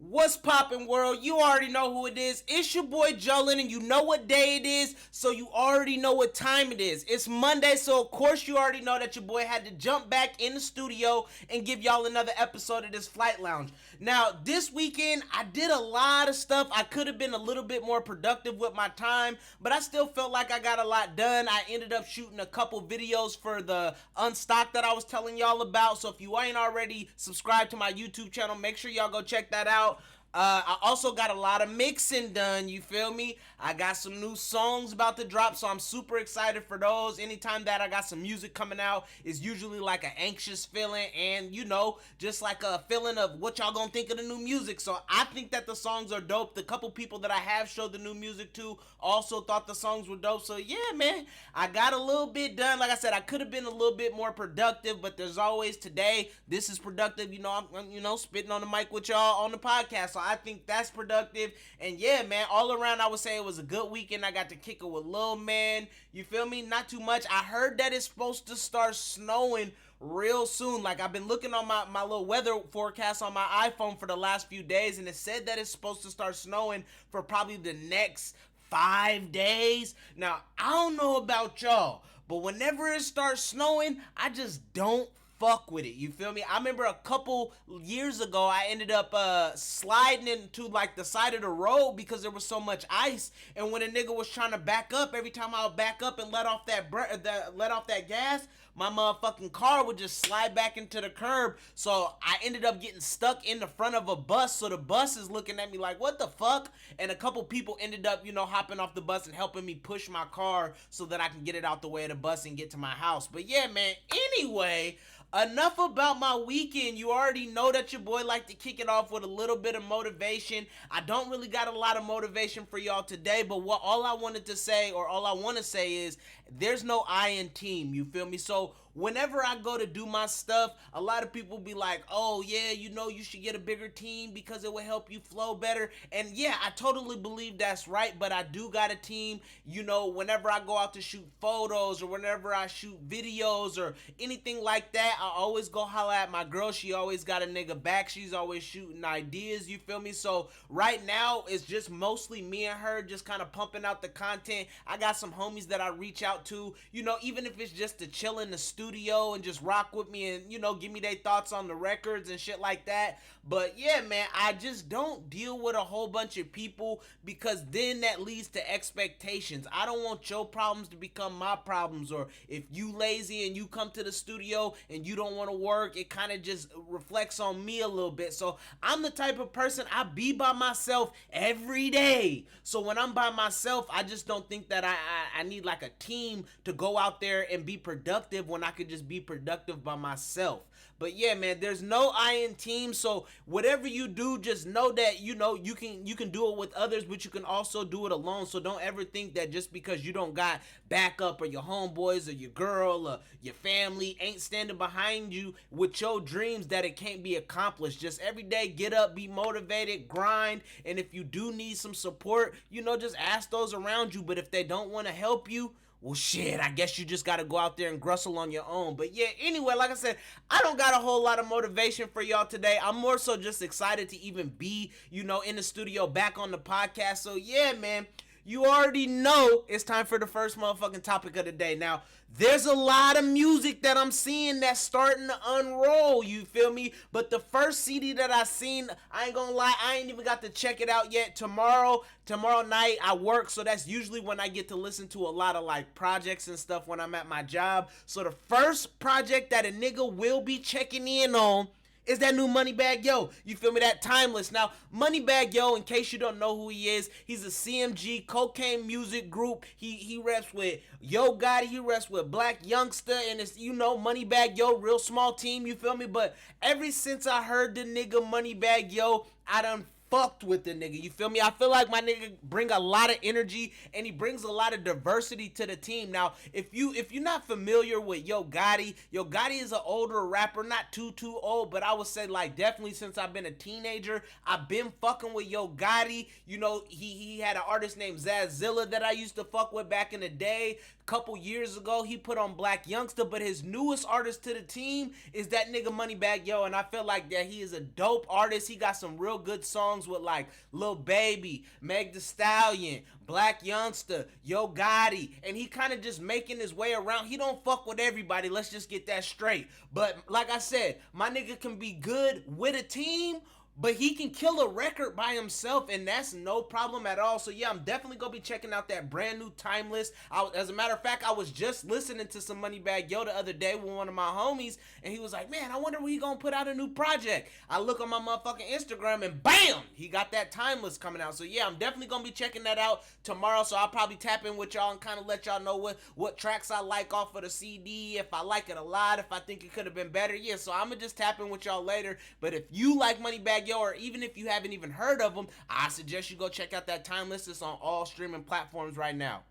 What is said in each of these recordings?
What's poppin', world? You already know who it is. It's your boy Jolen, and you know what day it is, so you already know what time it is. It's Monday, so of course you already know that your boy had to jump back in the studio and give y'all another episode of this Flight Lounge. Now, this weekend, I did a lot of stuff. I could have been a little bit more productive with my time, but I still felt like I got a lot done. I ended up shooting a couple videos for the Unstock that I was telling y'all about, so if you ain't already subscribed to my YouTube channel, make sure y'all go check that out. I also got a lot of mixing done, you feel me? I got some new songs about to drop, so I'm super excited for those. Anytime that I got some music coming out, it's usually like an anxious feeling and, you know, just like a feeling of what y'all gonna think of the new music. So I think that the songs are dope. The couple people that I have showed the new music to also thought the songs were dope. So yeah, man, I got a little bit done. Like I said, I could have been a little bit more productive, but there's always today. This is productive. You know, I'm spitting on the mic with y'all on the podcast. So I think that's productive. And yeah, man, all around I would say it was a good weekend. I got to kick it with Lil Man. You feel me? Not too much. I heard that it's supposed to start snowing real soon. Like, I've been looking on my little weather forecast on my iPhone for the last few days, and it said that it's supposed to start snowing for probably the next 5 days. Now, I don't know about y'all, but whenever it starts snowing, I just don't fuck with it. You feel me? I remember a couple years ago, I ended up sliding into like the side of the road because there was so much ice. And when a nigga was trying to back up, every time I would back up and let off that gas, my motherfucking car would just slide back into the curb. So I ended up getting stuck in the front of a bus. So the bus is looking at me like, what the fuck? And a couple people ended up, hopping off the bus and helping me push my car so that I can get it out the way of the bus and get to my house. But yeah, man, anyway, enough about my weekend. You already know that your boy like to kick it off with a little bit of motivation. I don't really got a lot of motivation for y'all today, but all I want to say is there's no I in team, you feel me? So whenever I go to do my stuff, a lot of people be like, oh yeah, you should get a bigger team because it will help you flow better. And yeah, I totally believe that's right, but I do got a team. Whenever I go out to shoot photos or whenever I shoot videos or anything like that, I always go holla at my girl. She always got a nigga back. She's always shooting ideas, you feel me? So right now, it's just mostly me and her just kind of pumping out the content. I got some homies that I reach out to, even if it's just to chill in the studio and just rock with me and, give me their thoughts on the records and shit like that. But yeah, man, I just don't deal with a whole bunch of people because then that leads to expectations. I don't want your problems to become my problems, or if you lazy and you come to the studio and you don't want to work, it kind of just reflects on me a little bit. So I'm the type of person, I be by myself every day. So when I'm by myself, I just don't think that I need like a team to go out there and be productive when I could just be productive by myself. But yeah, man, there's no I in team. So whatever you do, just know that you can do it with others, but you can also do it alone. So don't ever think that just because you don't got backup or your homeboys or your girl or your family ain't standing behind you with your dreams that it can't be accomplished. Just every day get up, be motivated, grind, and if you do need some support, just ask those around you. But if they don't want to help you, well, shit, I guess you just got to go out there and grustle on your own. But yeah, anyway, like I said, I don't got a whole lot of motivation for y'all today. I'm more so just excited to even be, in the studio back on the podcast. So yeah, man, you already know it's time for the first motherfucking topic of the day. Now, there's a lot of music that I'm seeing that's starting to unroll, you feel me? But the first CD that I seen, I ain't gonna lie, I ain't even got to check it out yet. Tomorrow night I work, so that's usually when I get to listen to a lot of like projects and stuff when I'm at my job. So the first project that a nigga will be checking in on is that new Moneybagg Yo. You feel me? That Timeless. Now, Moneybagg Yo, in case you don't know who he is, he's a CMG cocaine music group. He reps with Yo Gotti, he reps with Black Youngster, and it's, Moneybagg Yo, real small team, you feel me? But ever since I heard the nigga Moneybagg Yo, I done fucked with the nigga, you feel me? I feel like my nigga bring a lot of energy and he brings a lot of diversity to the team. Now, if you're not familiar with Yo Gotti is an older rapper, not too old, but I would say like definitely since I've been a teenager, I've been fucking with Yo Gotti. He had an artist named Zazilla that I used to fuck with back in the day. Couple years ago, he put on Black Youngster, but his newest artist to the team is that nigga Moneybagg Yo, and I feel like that he is a dope artist. He got some real good songs songs with like Lil Baby, Meg Thee Stallion, Black Youngster, Yo Gotti, and he kind of just making his way around. He don't fuck with everybody, let's just get that straight. But like I said, my nigga can be good with a team, but he can kill a record by himself, and that's no problem at all. So yeah, I'm definitely gonna be checking out that brand new Timeless. As a matter of fact, I was just listening to some Moneybagg Yo the other day with one of my homies, and he was like, man, I wonder when he gonna put out a new project. I look on my motherfucking Instagram, and bam, he got that Timeless coming out. So yeah, I'm definitely gonna be checking that out tomorrow. So I'll probably tap in with y'all and kind of let y'all know what tracks I like off of the CD, if I like it a lot, if I think it could have been better. Yeah, so I'm gonna just tap in with y'all later. But if you like Moneybagg Yo, or even if you haven't even heard of them, I suggest you go check out that Timeless. It's on all streaming platforms right now.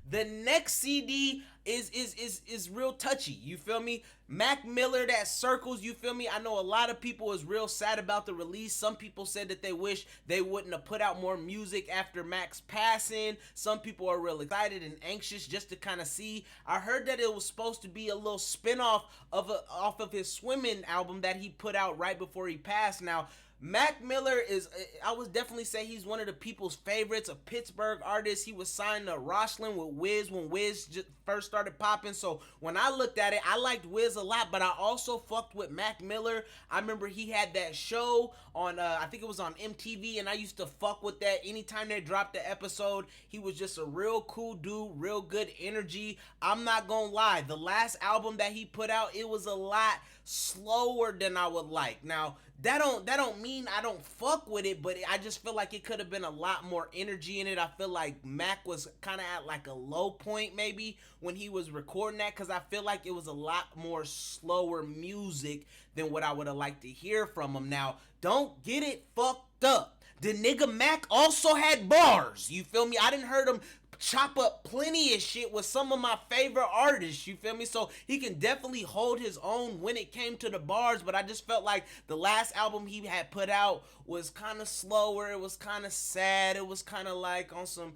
The next CD is real touchy, you feel me? Mac Miller, that Circles, you feel me? I know a lot of people is real sad about the release. Some people said that they wish they wouldn't have put out more music after Mac's passing. Some people are real excited and anxious just to kind of see. I heard that it was supposed to be a little spinoff off of his Swimming album that he put out right before he passed. Now, Mac Miller is, I would definitely say he's one of the people's favorites, a Pittsburgh artist. He was signed to Rocklin with Wiz when Wiz just first started popping. So when I looked at it, I liked Wiz a lot, but I also fucked with Mac Miller. I remember he had that show on, I think it was on MTV, and I used to fuck with that. Anytime they dropped the episode, he was just a real cool dude, real good energy. I'm not gonna lie, the last album that he put out, it was a lot slower than I would like. Now, that don't mean I don't fuck with it, but I just feel like it could have been a lot more energy in it. I feel like Mac was kind of at like a low point maybe when he was recording that, because I feel like it was a lot more slower music than what I would have liked to hear from him. Now, don't get it fucked up. The nigga Mac also had bars, you feel me? I didn't heard him chop up plenty of shit with some of my favorite artists, you feel me? So he can definitely hold his own when it came to the bars, but I just felt like the last album he had put out was kind of slower. It was kind of sad. It was kind of like on some,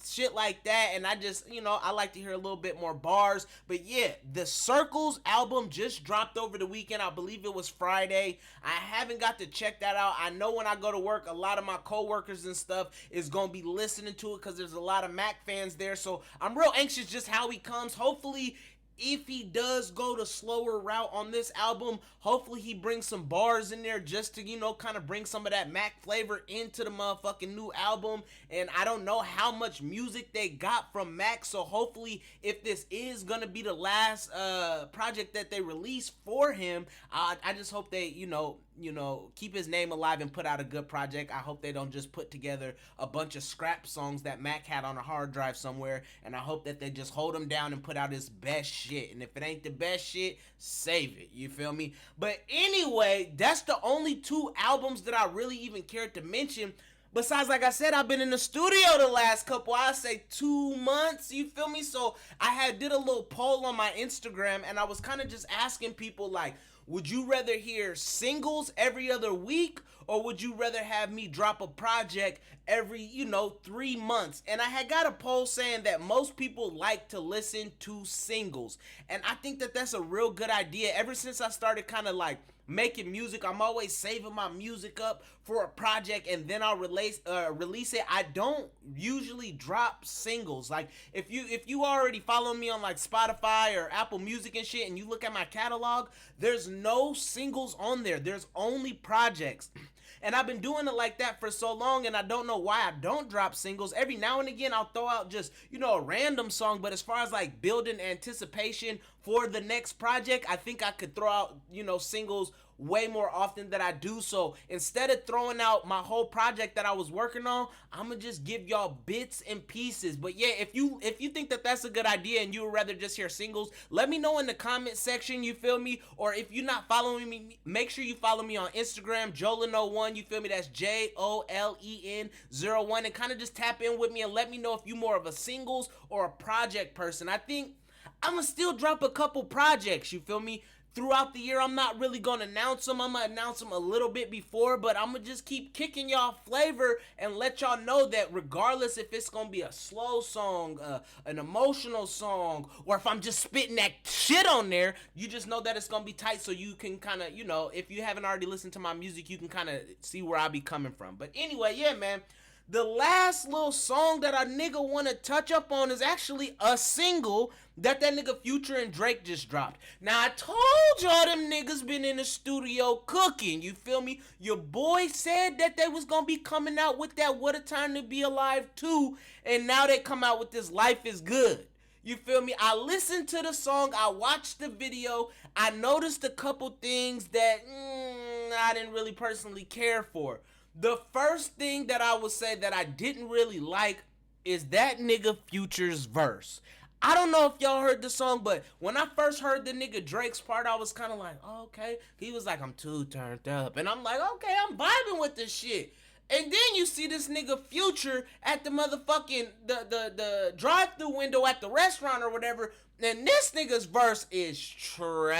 shit like that. And I just, I like to hear a little bit more bars. But yeah, the Circles album just dropped over the weekend. I believe it was Friday. I haven't got to check that out. I know when I go to work, a lot of my coworkers and stuff is going to be listening to it because there's a lot of Mac fans there. So I'm real anxious just how he comes. Hopefully, if he does go the slower route on this album, hopefully he brings some bars in there just to, kind of bring some of that Mac flavor into the motherfucking new album. And I don't know how much music they got from Mac, so hopefully if this is gonna be the last project that they release for him, I just hope they, keep his name alive and put out a good project. I hope they don't just put together a bunch of scrap songs that Mac had on a hard drive somewhere, and I hope that they just hold him down and put out his best shit. And if it ain't the best shit, save it, you feel me? But anyway, that's the only two albums that I really even cared to mention. Besides, like I said, I've been in the studio the last couple, I say 2 months, you feel me? So I did a little poll on my Instagram, and I was kind of just asking people like, would you rather hear singles every other week, or would you rather have me drop a project every, 3 months? And I had got a poll saying that most people like to listen to singles. And I think that that's a real good idea. Ever since I started kind of like making music, I'm always saving my music up for a project and then I'll release it. I don't usually drop singles. Like if you already follow me on like Spotify or Apple Music and shit, and you look at my catalog, there's no singles on there. There's only projects. And I've been doing it like that for so long, and I don't know why I don't drop singles. Every now and again, I'll throw out just, a random song, but as far as like building anticipation for the next project, I think I could throw out, singles way more often than I do. So instead of throwing out my whole project that I was working on, I'm gonna just give y'all bits and pieces. But yeah, if you think that that's a good idea and you would rather just hear singles, let me know in the comment section, you feel me? Or if you're not following me, make sure you follow me on Instagram, Jolen01, you feel me? That's JOLEN01, and kind of just tap in with me and let me know if you more of a singles or a project person. I think I'm gonna still drop a couple projects, you feel me? throughout the year. I'm not really gonna announce them. I'm gonna announce them a little bit before, but I'm gonna just keep kicking y'all flavor and let y'all know that regardless if it's gonna be a slow song, an emotional song, or if I'm just spitting that shit on there, you just know that it's gonna be tight, so you can kind of, if you haven't already listened to my music, you can kind of see where I be coming from. But anyway, yeah, man. The last little song that a nigga wanna touch up on is actually a single that nigga Future and Drake just dropped. Now I told y'all them niggas been in the studio cooking, you feel me? Your boy said that they was gonna be coming out with that What a Time to Be Alive 2, and now they come out with this Life is Good. You feel me? I listened to the song, I watched the video, I noticed a couple things that I didn't really personally care for. The first thing that I would say that I didn't really like is that nigga Future's verse. I don't know if y'all heard the song, but when I first heard the nigga Drake's part, I was kind of like, oh, okay. He was like, I'm too turned up. And I'm like, okay, I'm vibing with this shit. And then you see this nigga Future at the motherfucking, the drive-thru window at the restaurant or whatever, and this nigga's verse is trash.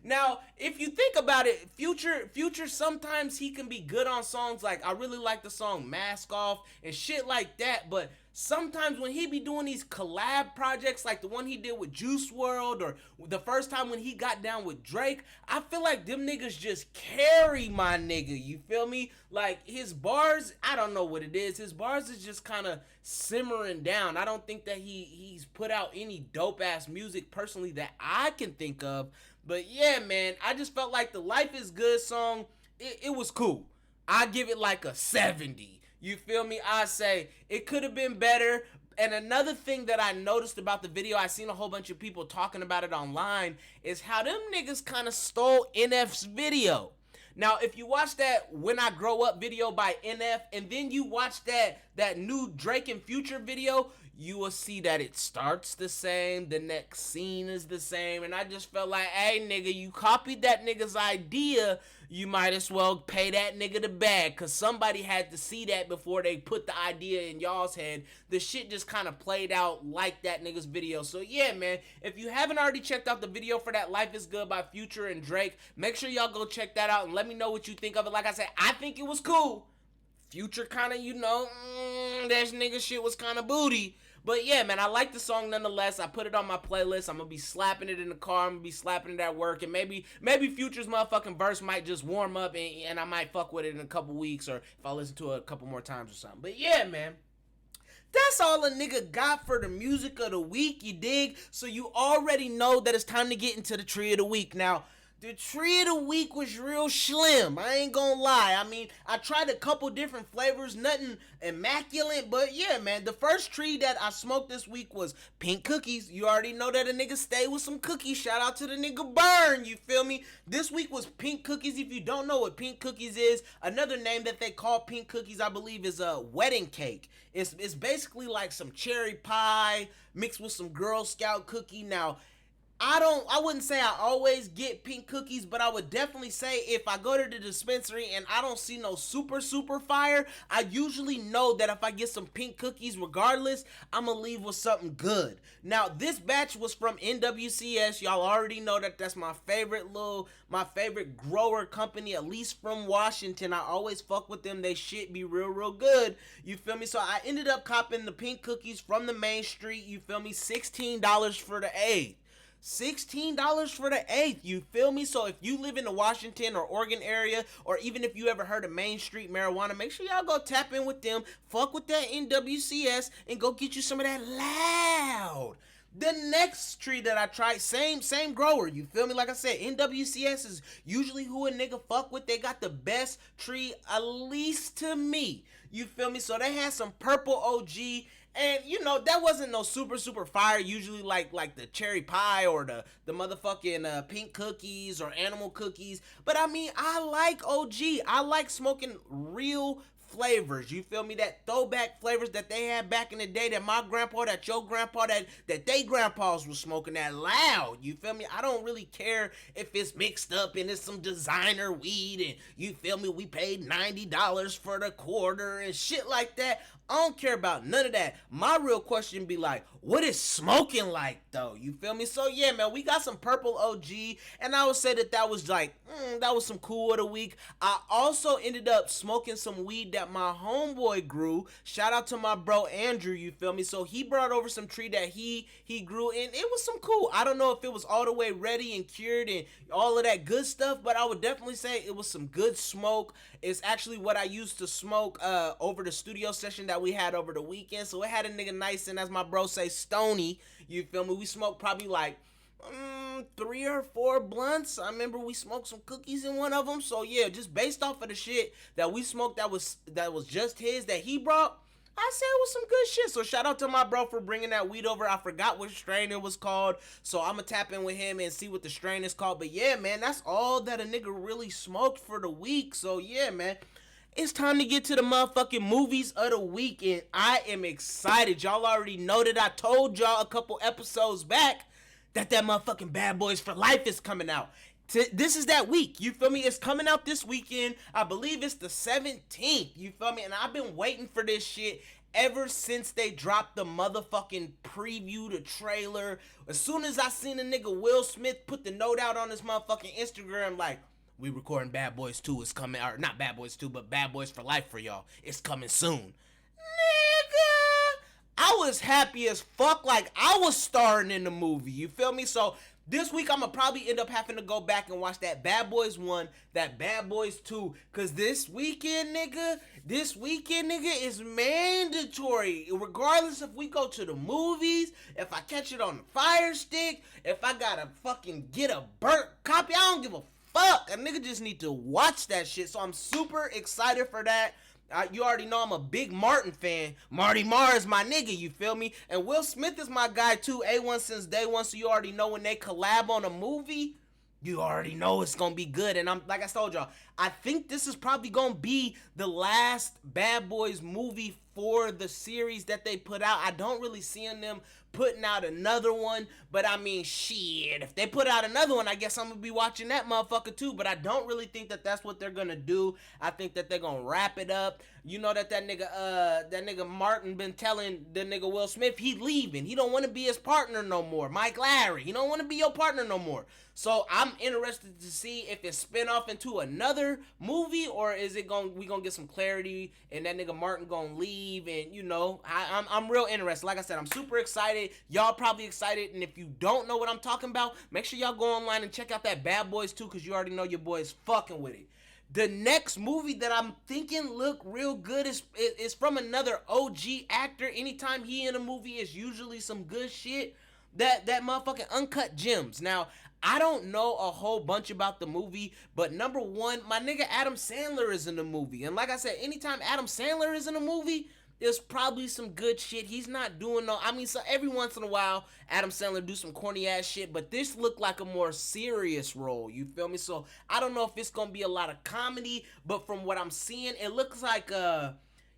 Now, if you think about it, Future sometimes he can be good on songs. Like, I really like the song Mask Off and shit like that, but sometimes when he be doing these collab projects like the one he did with Juice WRLD or the first time when he got down with Drake, I feel like them niggas just carry my nigga, you feel me? Like, his bars, I don't know what it is. His bars is just kind of simmering down. I don't think that he's put out any dope ass music personally that I can think of. But yeah, man, I just felt like the Life is Good song, it was cool. I give it like a 70. You feel me? I say it could have been better. And another thing that I noticed about the video, I seen a whole bunch of people talking about it online, is how them niggas kind of stole NF's video. Now, if you watch that When I Grow Up video by NF, and then you watch that new Drake and Future video, you will see that it starts the same, the next scene is the same, and I just felt like, hey nigga, you copied that nigga's idea, you might as well pay that nigga the bag, cause somebody had to see that before they put the idea in y'all's head. The shit just kind of played out like that nigga's video. So yeah, man, if you haven't already checked out the video for that Life is Good by Future and Drake, make sure y'all go check that out and let me know what you think of it. Like I said, I think it was cool. Future kind of, that nigga shit was kind of booty. But yeah, man, I like the song nonetheless. I put it on my playlist. I'm going to be slapping it in the car. I'm going to be slapping it at work. And maybe Future's motherfucking verse might just warm up and I might fuck with it in a couple weeks or if I listen to it a couple more times or something. But yeah, man. That's all a nigga got for the music of the week, you dig? So you already know that it's time to get into the tree of the week. Now, the tree of the week was real slim. I ain't gonna lie. I mean, I tried a couple different flavors, nothing immaculate, but yeah, man. The first tree that I smoked this week was pink cookies. You already know that a nigga stay with some cookies. Shout out to the nigga Burn, you feel me? This week was pink cookies. If you don't know what pink cookies is, another name that they call pink cookies, I believe, is a wedding cake. It's basically like some cherry pie mixed with some Girl Scout cookie. Now, I wouldn't say I always get pink cookies, but I would definitely say if I go to the dispensary and I don't see no super fire, I usually know that if I get some pink cookies regardless, I'm gonna leave with something good. Now, this batch was from NWCS. Y'all already know that that's my favorite grower company, at least from Washington. I always fuck with them. They shit be real good. You feel me? So I ended up copping the pink cookies from the main street. You feel me? $16 for the eighth. $16 for the eighth, you feel me? So if you live in the Washington or Oregon area, or even if you ever heard of Main Street Marijuana, make sure y'all go tap in with them, fuck with that NWCS, and go get you some of that loud. The next tree that I tried, same grower, you feel me? Like I said, NWCS is usually who a nigga fuck with. They got the best tree, at least to me, you feel me? So they had some purple OG, and that wasn't no super fire, usually like the cherry pie or the motherfucking pink cookies or animal cookies. But I mean, I like OG. I like smoking real flavors, you feel me? That throwback flavors that they had back in the day, that my grandpa, that your grandpa, that they grandpas was smoking, that loud, you feel me? I don't really care if it's mixed up and it's some designer weed and, you feel me, we paid $90 for the quarter and shit like that. I don't care about none of that. My real question be like, what is smoking like though? You feel me? So yeah, man, we got some purple OG, and I would say that was like, that was some cool of the week. I also ended up smoking some weed that my homeboy grew. Shout out to my bro Andrew, you feel me? So he brought over some tree that he grew, and it was some cool. I don't know if it was all the way ready and cured and all of that good stuff, but I would definitely say it was some good smoke. It's actually what I used to smoke over the studio session that we had over the weekend. So it had a nigga nice and, as my bro say, stony. You feel me? We smoked probably like 3 or 4 blunts. I remember we smoked some cookies in one of them. So yeah, just based off of the shit that we smoked that was just his, that he brought, I said it was some good shit. So shout out to my bro for bringing that weed over. I forgot what strain it was called, so I'm gonna tap in with him and see what the strain is called. But yeah, man, that's all that a nigga really smoked for the week. So yeah, man, it's time to get to the motherfucking movies of the week, and I am excited. Y'all already know that I told y'all a couple episodes back that motherfucking Bad Boys for Life is coming out. This is that week, you feel me? It's coming out this weekend. I believe it's the 17th, you feel me? And I've been waiting for this shit ever since they dropped the motherfucking preview, the trailer. As soon as I seen a nigga Will Smith put the note out on his motherfucking Instagram, like, we recording Bad Boys 2, it's coming, or not Bad Boys 2, but Bad Boys for Life for y'all. It's coming soon. Nigga, I was happy as fuck, like I was starring in the movie, you feel me? So this week I'm gonna probably end up having to go back and watch that Bad Boys 1, that Bad Boys 2, cause this weekend, nigga, is mandatory. Regardless if we go to the movies, if I catch it on the Fire Stick, if I gotta fucking get a burnt copy, I don't give a fuck. A nigga just need to watch that shit. So I'm super excited for that. You already know I'm a big Martin fan. Marty Marr is my nigga, you feel me? And Will Smith is my guy too. A1 since day one, so you already know when they collab on a movie, you already know it's gonna be good. And I'm like I told y'all, I think this is probably gonna be the last Bad Boys movie for the series that they put out. I don't really see them putting out another one, but I mean, shit, if they put out another one, I guess I'm gonna be watching that motherfucker too. But I don't really think that that's what they're gonna do. I think that they're gonna wrap it up. You know that nigga Martin been telling the nigga Will Smith he leaving. He don't want to be his partner no more. Mike Larry, he don't want to be your partner no more. So I'm interested to see if it's spin off into another movie, or is it we gonna get some clarity and that nigga Martin gonna leave. And you know, I'm real interested. Like I said, I'm super excited. Y'all probably excited. And if you don't know what I'm talking about, make sure y'all go online and check out that Bad Boys 2, because you already know your boy is fucking with it. The next movie that I'm thinking look real good is from another OG actor. Anytime he in a movie, is usually some good shit. That motherfucking Uncut Gems. Now, I don't know a whole bunch about the movie, but number one, my nigga Adam Sandler is in the movie. And like I said, anytime Adam Sandler is in a movie, there's probably some good shit. He's not doing no, I mean, so every once in a while, Adam Sandler do some corny ass shit, but this looked like a more serious role, you feel me? So I don't know if it's gonna be a lot of comedy, but from what I'm seeing, it looks like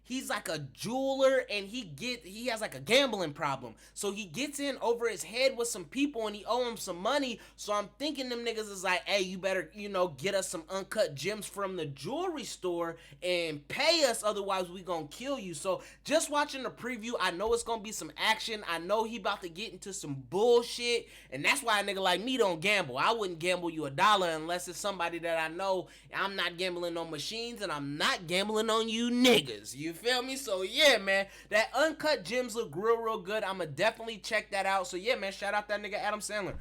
he's like a jeweler, and he has like a gambling problem. So he gets in over his head with some people, and he owe him some money. So I'm thinking them niggas is like, hey, you better, get us some uncut gems from the jewelry store and pay us, otherwise we gonna kill you. So just watching the preview, I know it's gonna be some action. I know he about to get into some bullshit, and that's why a nigga like me don't gamble. I wouldn't gamble you $1 unless it's somebody that I know. I'm not gambling on machines, and I'm not gambling on you niggas. You feel me? So yeah, man, that Uncut Gems look real good. I'ma definitely check that out. So yeah, man, shout out that nigga Adam Sandler.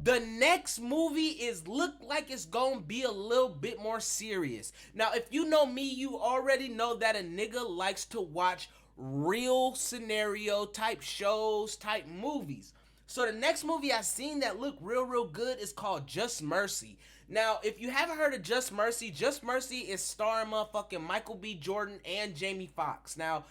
The next movie look like it's gonna be a little bit more serious. Now, if you know me, you already know that a nigga likes to watch real scenario type shows, type movies. So the next movie I seen that looked real good is called Just Mercy. Now, if you haven't heard of Just Mercy is starring motherfucking Michael B. Jordan and Jamie Foxx. Now,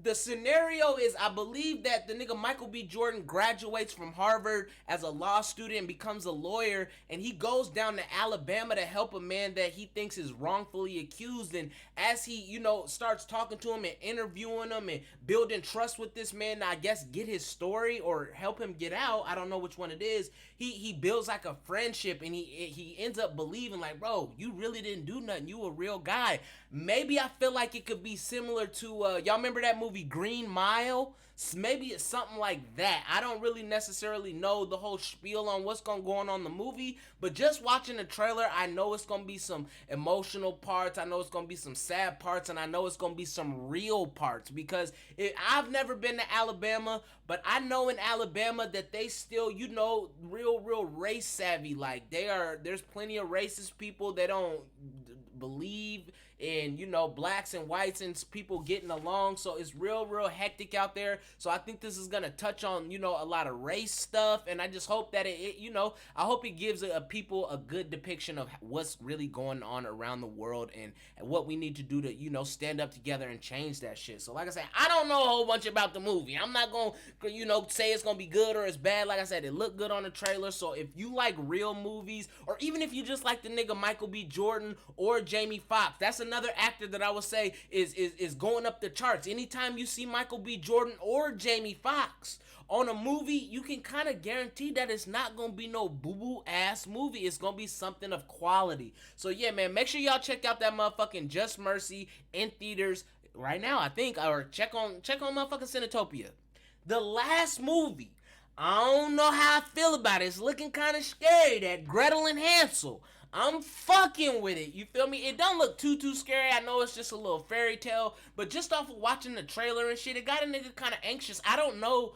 The scenario is, I believe that the nigga Michael B. Jordan graduates from Harvard as a law student and becomes a lawyer, and he goes down to Alabama to help a man that he thinks is wrongfully accused. And as he, starts talking to him and interviewing him and building trust with this man to, I guess, get his story or help him get out, I don't know which one it is, he builds like a friendship, and he ends up believing, like, bro, you really didn't do nothing, you a real guy. Maybe I feel like it could be similar to, y'all remember that movie Green Mile? Maybe it's something like that. I don't really necessarily know the whole spiel on what's going to go on in the movie, but just watching the trailer, I know it's going to be some emotional parts, I know it's going to be some sad parts, and I know it's going to be some real parts, because I've never been to Alabama, but I know in Alabama that they still, real race savvy. Like, there's plenty of racist people that don't believe in, blacks and whites and people getting along. So it's real hectic out there. So I think this is gonna touch on, a lot of race stuff, and I just hope that I hope it gives people a good depiction of what's really going on around the world, and what we need to do to, stand up together and change that shit. So like I said, I don't know a whole bunch about the movie. I'm not gonna, say it's gonna be good or it's bad. Like I said, it looked good on the trailer. So if you like real movies, or even if you just like the nigga Michael B. Jordan or Jamie Foxx, that's another actor that I would say is going up the charts. Anytime you see Michael B. Jordan or Jamie Foxx on a movie, you can kind of guarantee that it's not gonna be no boo-boo ass movie. It's gonna be something of quality. So yeah, man, make sure y'all check out that motherfucking Just Mercy in theaters right now, I think, or check on motherfucking Cinetopia. The last movie, I don't know how I feel about it. It's looking kind of scary, that Gretel and Hansel. I'm fucking with it, you feel me? It don't look too scary. I know it's just a little fairy tale, but just off of watching the trailer and shit, it got a nigga kind of anxious. I don't know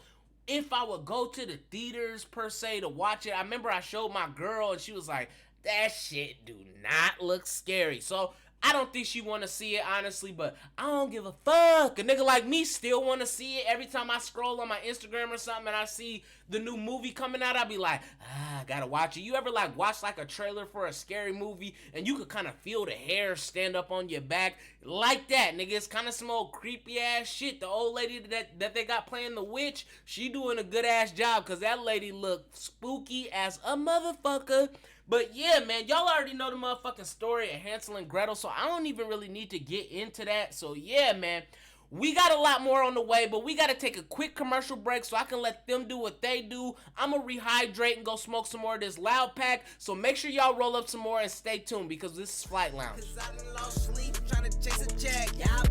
if I would go to the theaters per se to watch it. I remember I showed my girl and she was like, that shit do not look scary. So I don't think she want to see it, honestly, but I don't give a fuck. A nigga like me still want to see it. Every time I scroll on my Instagram or something and I see the new movie coming out, I'll be like, I gotta watch it. You ever watch a trailer for a scary movie and you could kind of feel the hair stand up on your back? Like that, nigga. It's kind of some old creepy ass shit. The old lady that they got playing the witch, she doing a good ass job, because that lady looked spooky as a motherfucker. But yeah, man, y'all already know the motherfucking story of Hansel and Gretel, so I don't even really need to get into that. So yeah, man, we got a lot more on the way, but we got to take a quick commercial break so I can let them do what they do. I'm going to rehydrate and go smoke some more of this Loud Pack, so make sure y'all roll up some more and stay tuned, because this is Flight Lounge. Cause I done lost sleep trying to chase a check, yeah.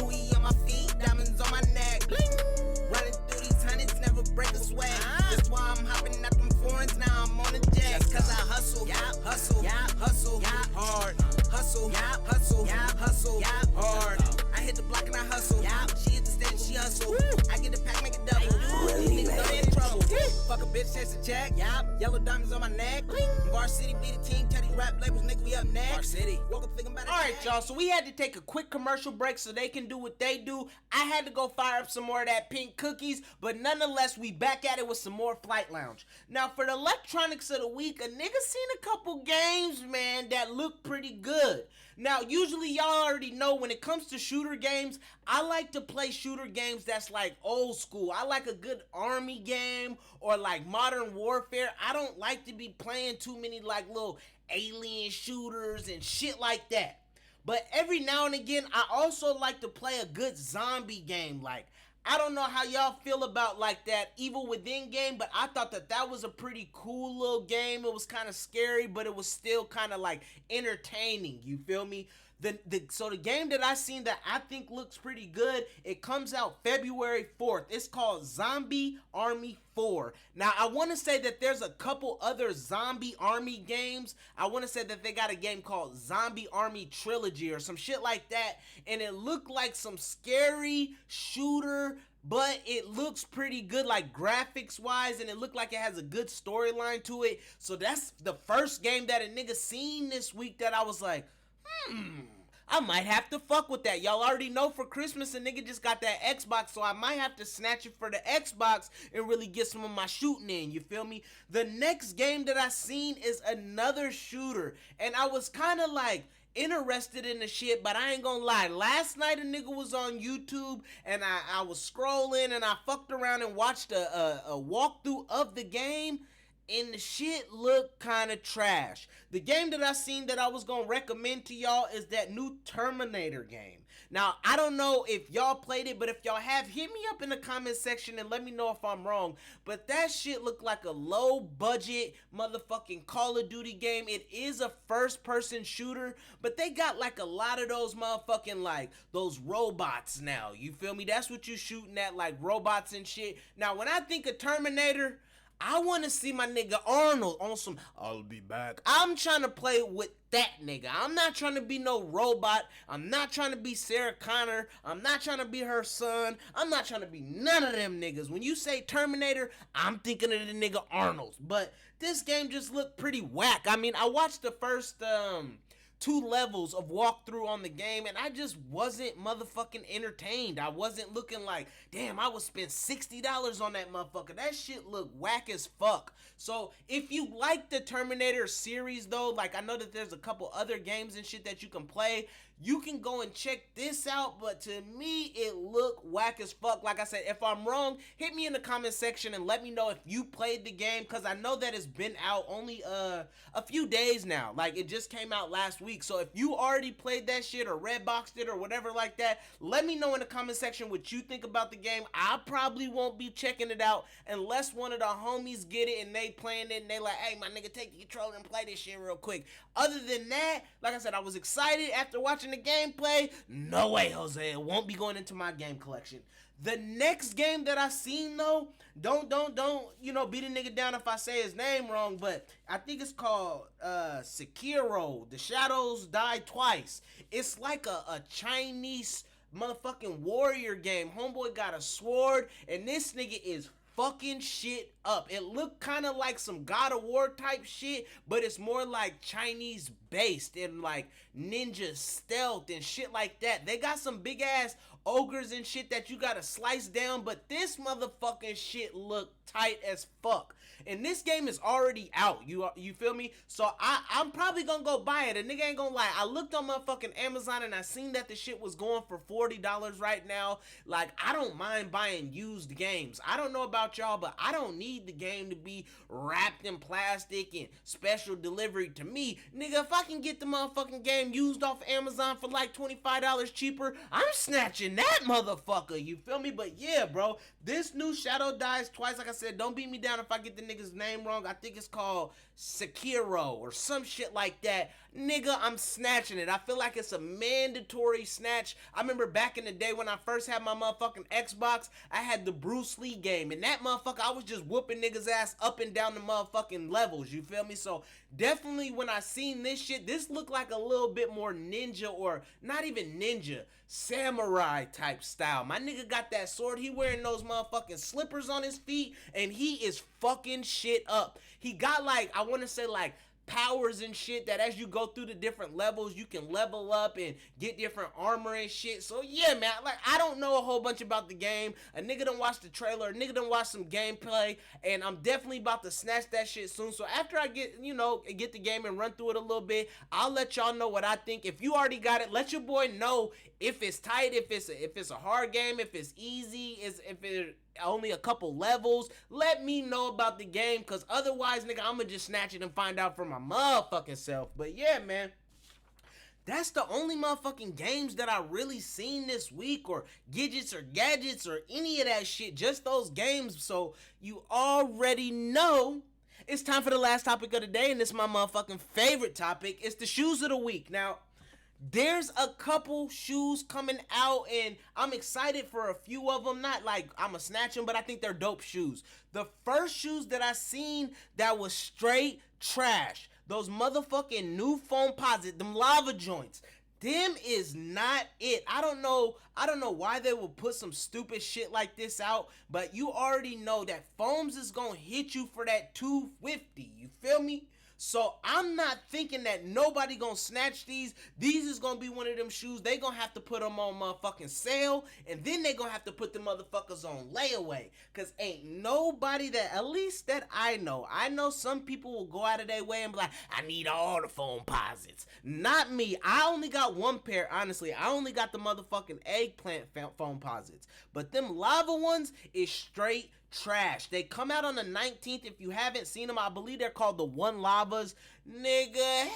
Louis on my feet, diamonds on my neck. Bling. Running through these hundreds, never break a sweat. That's why I'm hopping out them foreigns, now I'm on the jet. Cause I hustle, hustle, hustle, hard. Hustle, hustle, hustle, hard. I hit the block and I hustle. She hit the stand, she hustle. I get the pack, make it double. These niggas know they in trouble. Fuck a bitch, chase a check. Yellow diamonds on my neck. Varsity be the team, tell these rap labels, nigga, we up next. Varsity. Woke up thinking about it. Alright, y'all, so we had to take a quick commercial break so they can do what they do. I had to go fire up some more of that pink cookies, but nonetheless, we back at it with some more Flight Lounge. Now, for the electronics of the week, a nigga seen a couple games, man, that look pretty good. Now, usually y'all already know when it comes to shooter games, I like to play shooter games that's like old school. I like a good army game or like Modern Warfare. I don't like to be playing too many like little alien shooters and shit like that. But every now and again, I also like to play a good zombie game. Like, I don't know how y'all feel about like that Evil Within game, but I thought that was a pretty cool little game. It was kind of scary, but it was still kind of like entertaining. You feel me? So the game that I seen that I think looks pretty good, it comes out February 4th. It's called Zombie Army 4. Now, I want to say that there's a couple other Zombie Army games. I want to say that they got a game called Zombie Army Trilogy or some shit like that, and it looked like some scary shooter, but it looks pretty good, like graphics wise, and it looked like it has a good storyline to it. So that's the first game that a nigga seen this week that I was like, I might have to fuck with that. Y'all already know for Christmas a nigga just got that Xbox, so I might have to snatch it for the Xbox and really get some of my shooting in, you feel me? The next game that I seen is another shooter, and I was kind of like, interested in the shit, but I ain't gonna lie. Last night a nigga was on YouTube and I was scrolling and I fucked around and watched a walkthrough of the game. And the shit look kind of trash. The game that I seen that I was gonna recommend to y'all is that new Terminator game. Now, I don't know if y'all played it, but if y'all have, hit me up in the comment section and let me know if I'm wrong. But that shit looked like a low budget motherfucking Call of Duty game. It is a first person shooter, but they got like a lot of those motherfucking like those robots now. You feel me? That's what you shooting at, like robots and shit. Now, when I think of Terminator, I want to see my nigga Arnold on some I'll be back. I'm trying to play with that nigga. I'm not trying to be no robot. I'm not trying to be Sarah Connor. I'm not trying to be her son. I'm not trying to be none of them niggas. When you say Terminator, I'm thinking of the nigga Arnold. But this game just looked pretty whack. I mean, I watched the first 2 levels of walkthrough on the game and I just wasn't motherfucking entertained. I wasn't looking like, damn, I would spend $60 on that motherfucker. That shit look whack as fuck. So if you like the Terminator series though, like I know that there's a couple other games and shit that you can play, you can go and check this out, but to me, it look whack as fuck. Like I said, if I'm wrong, hit me in the comment section and let me know if you played the game, because I know that it's been out only a few days now. Like, it just came out last week. So if you already played that shit or redboxed it or whatever like that, let me know in the comment section what you think about the game. I probably won't be checking it out unless one of the homies get it and they playing it and they like, hey, my nigga, take the controller and play this shit real quick. Other than that, like I said, I was excited after watching the gameplay. No way, Jose, it won't be going into my game collection. The next game that I seen though, don't you know, beat a nigga down if I say his name wrong, but I think it's called Sekiro, The Shadows Die Twice. It's like a Chinese motherfucking warrior game. Homeboy got a sword and this nigga is fucking shit up. It looked kind of like some God of War type shit, but it's more like Chinese based and like ninja stealth and shit like that. They got some big ass ogres and shit that you gotta slice down, but this motherfucking shit look tight as fuck. And this game is already out, you feel me? So I'm probably gonna go buy it. A nigga ain't gonna lie, I looked on motherfucking Amazon and I seen that the shit was going for $40 right now. Like, I don't mind buying used games. I don't know about y'all, but I don't need the game to be wrapped in plastic and special delivery to me. Nigga, if I can get the motherfucking game used off Amazon for like $25 cheaper, I'm snatching that motherfucker, you feel me? But yeah, bro, this new Shadow Dies Twice, like I said, don't beat me down if I get the nigga's name wrong. I think it's called Sekiro or some shit like that. Nigga, I'm snatching it. I feel like it's a mandatory snatch. I remember back in the day when I first had my motherfucking Xbox, I had the Bruce Lee game, and that motherfucker, I was just whooping niggas ass up and down the motherfucking levels, you feel me? So definitely when I seen this shit, this looked like a little bit more ninja, or not even ninja, samurai type style. My nigga got that sword, he wearing those motherfucking slippers on his feet, and he is fucking shit up. He got like, I want to say like powers and shit that as you go through the different levels, you can level up and get different armor and shit. So yeah, man, like, I don't know a whole bunch about the game. A nigga done watched the trailer, a nigga done watched some gameplay, and I'm definitely about to snatch that shit soon. So after I get, you know, get the game and run through it a little bit, I'll let y'all know what I think. If you already got it, let your boy know if it's tight, if it's a hard game, if it's easy, if it only a couple levels. Let me know about the game, because otherwise, nigga, I'm gonna just snatch it and find out for my motherfucking self. But yeah, man, that's the only motherfucking games that I really seen this week, or gadgets or any of that shit. Just those games. So you already know it's time for the last topic of the day, and it's my motherfucking favorite topic. It's the shoes of the week. Now, there's a couple shoes coming out, and I'm excited for a few of them. Not like I'ma snatch them, but I think they're dope shoes. The first shoes that I seen that was straight trash, those motherfucking new foam posit, them lava joints. Them is not it. I don't know why they would put some stupid shit like this out, but you already know that foams is gonna hit you for that $250. You feel me? So I'm not thinking that nobody gonna snatch these. These is gonna be one of them shoes. They gonna have to put them on motherfucking sale, and then they gonna have to put the motherfuckers on layaway. Cause ain't nobody that, at least that I know some people will go out of their way and be like, I need all the foam posits. Not me. I only got one pair, honestly. I only got the motherfucking eggplant foam posits. But them lava ones is straight trash. They come out on the 19th. If you haven't seen them, I believe they're called the One Lavas. Nigga,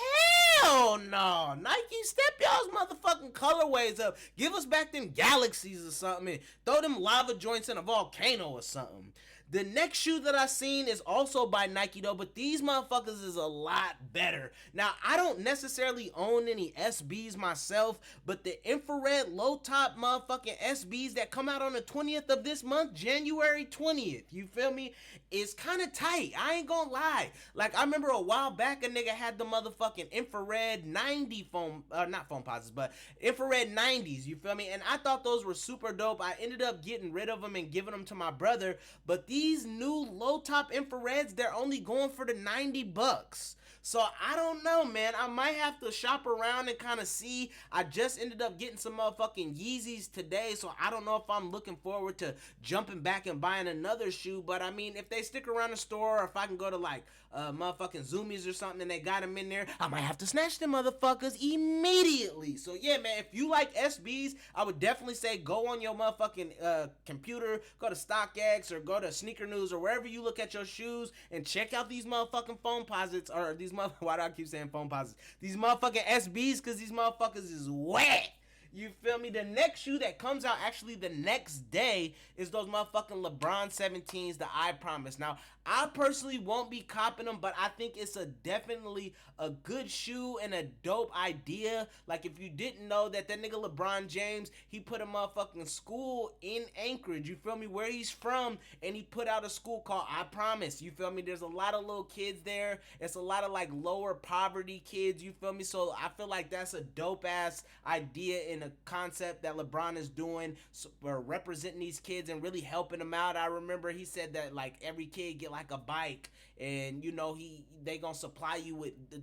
hell no. Nike, step y'all's motherfucking colorways up. Give us back them galaxies or something and throw them lava joints in a volcano or something. The next shoe that I seen is also by Nike though, but these motherfuckers is a lot better. Now, I don't necessarily own any SBs myself, but the infrared low top motherfucking SBs that come out on the 20th of this month, January 20th, you feel me? It's kind of tight. I ain't gonna lie. Like, I remember a while back a nigga had the motherfucking infrared 90 foam, not foam posits, but infrared 90s, you feel me? And I thought those were super dope. I ended up getting rid of them and giving them to my brother, but these new low top infrareds, they're only going for the $90. So I don't know, man. I might have to shop around and kind of see. I just ended up getting some motherfucking Yeezys today, so I don't know if I'm looking forward to jumping back and buying another shoe. But I mean, if they stick around the store, or if I can go to like motherfucking Zoomies or something and they got them in there, I might have to snatch them motherfuckers immediately. So yeah, man, if you like SBs, I would definitely say go on your motherfucking computer, go to StockX or go to Sneaker News or wherever you look at your shoes and check out these motherfucking foam posits, or these why do I keep saying foam posits? These motherfucking SBs, because these motherfuckers is wet. You feel me? The next shoe that comes out actually the next day is those motherfucking LeBron 17s, the I Promise. Now, I personally won't be copping them, but I think it's definitely a good shoe and a dope idea. Like, if you didn't know that nigga LeBron James, he put a motherfucking school in Anchorage, you feel me, where he's from, and he put out a school called I Promise, you feel me? There's a lot of little kids there. It's a lot of, like, lower poverty kids, you feel me? So I feel like that's a dope-ass idea and a concept that LeBron is doing for representing these kids and really helping them out. I remember he said that, like, every kid get like a bike, and you know they gonna supply you with the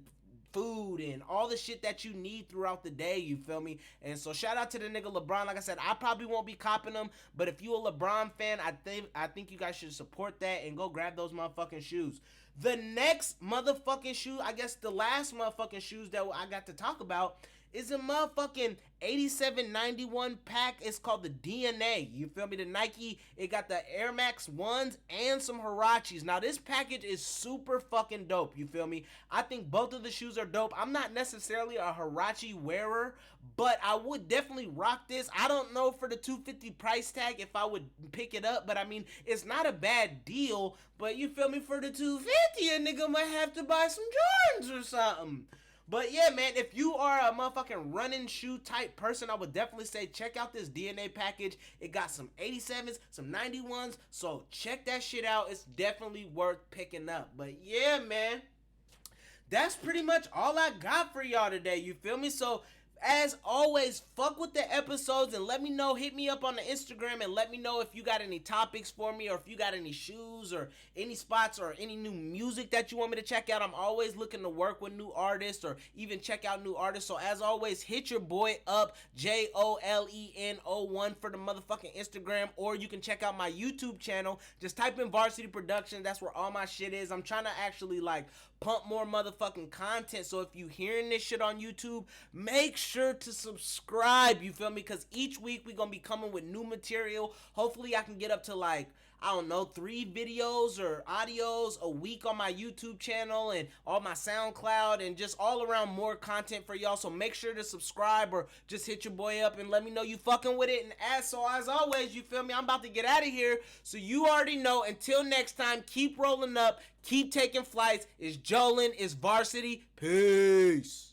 food and all the shit that you need throughout the day, you feel me? And so shout out to the nigga LeBron. Like I said, I probably won't be copping them, but if you a LeBron fan, I think you guys should support that and go grab those motherfucking shoes. The next motherfucking shoe, I guess the last motherfucking shoes that I got to talk about, is a motherfucking 8791 pack. It's called the DNA. You feel me? The Nike, it got the Air Max 1s and some Huaraches. Now, this package is super fucking dope. You feel me? I think both of the shoes are dope. I'm not necessarily a Huarache wearer, but I would definitely rock this. I don't know for the $250 price tag if I would pick it up, but I mean, it's not a bad deal. But you feel me? For the $250, a nigga might have to buy some Jordans or something. But yeah, man, if you are a motherfucking running shoe type person, I would definitely say check out this DNA package. It got some 87s, some 91s, so check that shit out. It's definitely worth picking up. But yeah, man, that's pretty much all I got for y'all today, you feel me? So as always, fuck with the episodes and let me know. Hit me up on the Instagram and let me know if you got any topics for me, or if you got any shoes or any spots or any new music that you want me to check out. I'm always looking to work with new artists or even check out new artists. So as always, hit your boy up, JOLEN01 for the motherfucking Instagram, or you can check out my YouTube channel. Just type in Varsity Production. That's where all my shit is. I'm trying to actually like pump more motherfucking content. So if you hearing this shit on YouTube, make sure to subscribe, you feel me? Because each week we gonna be coming with new material. Hopefully I can get up to like, I don't know, 3 videos or audios a week on my YouTube channel and on my SoundCloud, and just all around more content for y'all. So make sure to subscribe or just hit your boy up and let me know you fucking with it. And as always, you feel me? I'm about to get out of here. So you already know, until next time, keep rolling up, keep taking flights. It's Jolen, it's Varsity. Peace.